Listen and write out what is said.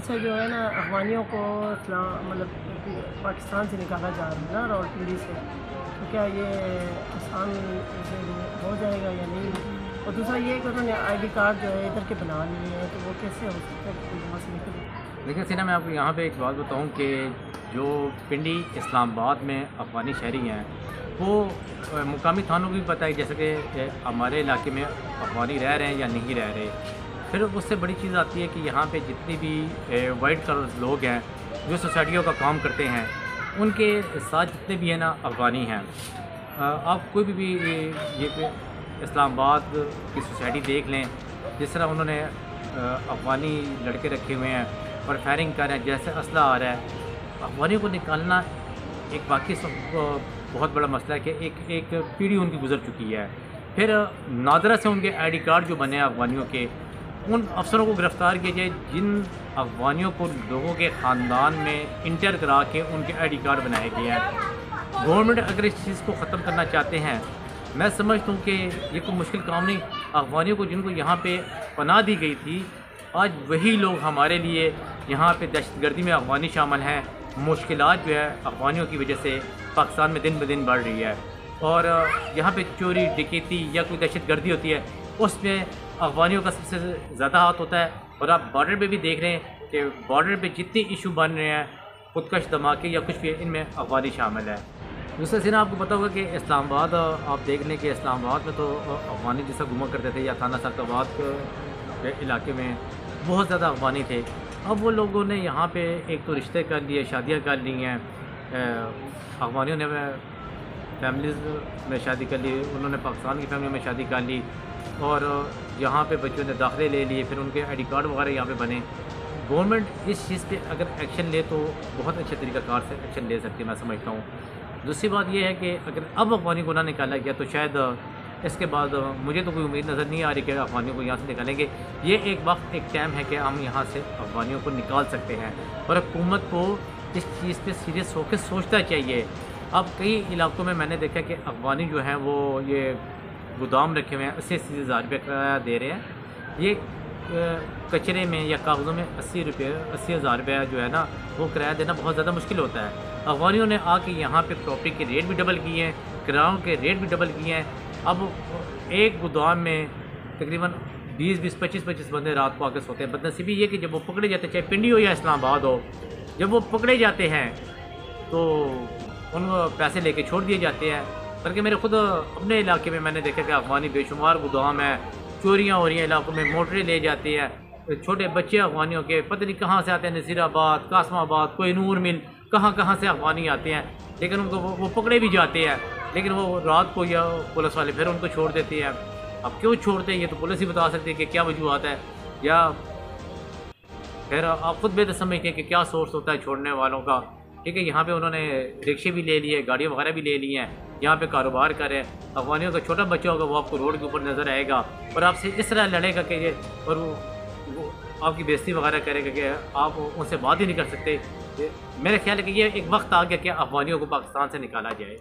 अच्छा जो है ना अफ़गानियों को मतलब पाकिस्तान से निकाला जा रहा है ना रावलपिंडी से, तो क्या ये आसान से हो जाएगा या नहीं? और दूसरा ये कि उन्होंने आईडी कार्ड जो है इधर के बना लिए हैं, तो वो कैसे हो सकता है कि कोई वहाँ से निकले? देखिए सीना, मैं आपको यहाँ पे एक बात बताऊँ कि जो पिंडी इस्लामाबाद में अफ़गानी शहरी हैं वो मुकामी थानों को भी पता है, जैसे कि हमारे इलाके में अफ़गानी रह रहे हैं या नहीं रह रहे। फिर उससे बड़ी चीज़ आती है कि यहाँ पे जितनी भी वाइट कलर लोग हैं जो सोसाइटियों का काम करते हैं, उनके साथ जितने भी हैं ना अफ़गानी हैं। आप कोई भी ये इस्लामाबाद की सोसाइटी देख लें, जिस तरह उन्होंने अफ़गानी लड़के रखे हुए हैं और फायरिंग कर रहे हैं, जैसे असला आ रहा है। अफ़गानियों को निकालना एक वाकई बहुत बड़ा मसला है कि एक पीढ़ी उनकी गुजर चुकी है। फिर नादरा से उनके आईडी कार्ड जो बने हैं अफ़गानियों के, उन अफसरों को गिरफ़्तार किया जाए जिन अफ़गानियों को लोगों के ख़ानदान में इंटर करा के उनके आईडी कार्ड बनाए गए हैं। गवर्नमेंट अगर इस चीज़ को ख़त्म करना चाहते हैं, मैं समझता हूँ कि ये कोई मुश्किल काम नहीं। अफ़गानियों को जिनको यहाँ पे पनाह दी गई थी, आज वही लोग हमारे लिए यहाँ पे दहशतगर्दी में अफ़गानी शामिल हैं। मुश्किलात जो है अफ़गानियों की वजह से पाकिस्तान में दिन ब दिन बढ़ रही है, और यहाँ पे चोरी डकैती या कोई दहशतगर्दी होती है उसमें अफ़गानियों का सबसे ज़्यादा हाथ होता है। और आप बॉर्डर पे भी देख रहे हैं कि बॉर्डर पे जितने इशू बन रहे हैं, खुदकश धमाके या कुछ भी, इनमें अफ़गानी शामिल है। दूसरा सीना, आपको पता होगा कि इस्लामाबाद, आप देख लें कि इस्लामाबाद में तो अफ़गानी जैसा घुमा करते थे, या थाना सख्ताबाद के इलाके में बहुत ज़्यादा अफ़गानी थे। अब वो लोगों ने यहाँ पे एक तो रिश्ते कर लिए, शादियाँ कर ली हैं। अफ़गानियों ने फैमिलीज़ में शादी कर ली, उन्होंने पाकिस्तान की फैमिली में शादी कर ली, और यहाँ पे बच्चों ने दाखिले ले लिए, फिर उनके आईडी कार्ड वगैरह यहाँ पे बने। गवर्नमेंट इस चीज़ पे अगर एक्शन ले तो बहुत अच्छे तरीक़ाकार से एक्शन ले सकती है, मैं समझता हूँ। दूसरी बात यह है कि अगर अब अफ़गानी को ना निकाला गया तो शायद इसके बाद मुझे तो कोई उम्मीद नज़र नहीं आ रही कि अफ़गानियों को यहाँ से निकालेंगे। ये एक वक्त, एक टाइम है कि हम यहाँ से अफ़गानियों को निकाल सकते हैं, और हुकूमत को इस चीज़ पे सीरियस होकर सोचना चाहिए। अब कई इलाकों में मैंने देखा कि अफ़गानी जो हैं वो ये गोदाम रखे हुए हैं, 80-80 हज़ार रुपये किराया दे रहे हैं। ये कचरे में या कागज़ों में 80 हज़ार रुपये जो है ना, वो किराया देना बहुत ज़्यादा मुश्किल होता है। अफ़गानियों ने आके यहाँ पे प्रॉपर्टी के रेट भी डबल किए हैं, किरायों के रेट भी डबल किए हैं। अब एक गोदाम में तकरीबन 20-20, 25-25 बंदे रात को आके सोते हैं। बदनसीबी ये कि जब वो पकड़े जाते हैं, चाहे पिंडी हो या इस्लामाबाद हो, जब वो पकड़े जाते हैं तो उनको पैसे लेके छोड़ दिए जाते हैं। बल्कि मेरे खुद अपने इलाके में मैंने देखा कि अफ़गानी बेशुमार गोदाम है, चोरियाँ हो रही हैं इलाकों में, मोटरें ले जाती हैं। छोटे बच्चे अफ़गानियों के पता नहीं कहाँ से आते हैं, नसीराबाद, कासमाबाद, कोहिनूर मिल, कहाँ से अफ़गानी आते हैं, लेकिन उनको वो पकड़े भी जाते हैं, लेकिन वो रात को या पुलिस वाले फिर उनको छोड़ देते हैं। अब क्यों छोड़ते हैं ये तो पुलिस ही बता सकती है कि क्या वजूहत है, या फिर आप खुद बेहतर समझते हैं कि क्या सोर्स होता है छोड़ने वालों का। ठीक है, यहाँ पे उन्होंने रिक्शे भी ले लिए, गाड़ियाँ वगैरह भी ले ली हैं, यहाँ पे कारोबार कर रहे हैं। अफ़गानियों का छोटा बच्चा होगा वो आपको रोड के ऊपर नज़र आएगा और आपसे इस तरह लड़ेगा कि ये, और वो आपकी बेइज्जती वगैरह करेगा कि आप उनसे बात ही नहीं कर सकते। मेरा ख्याल है कि ये एक वक्त आ गया कि अफ़गानियों को पाकिस्तान से निकाला जाए।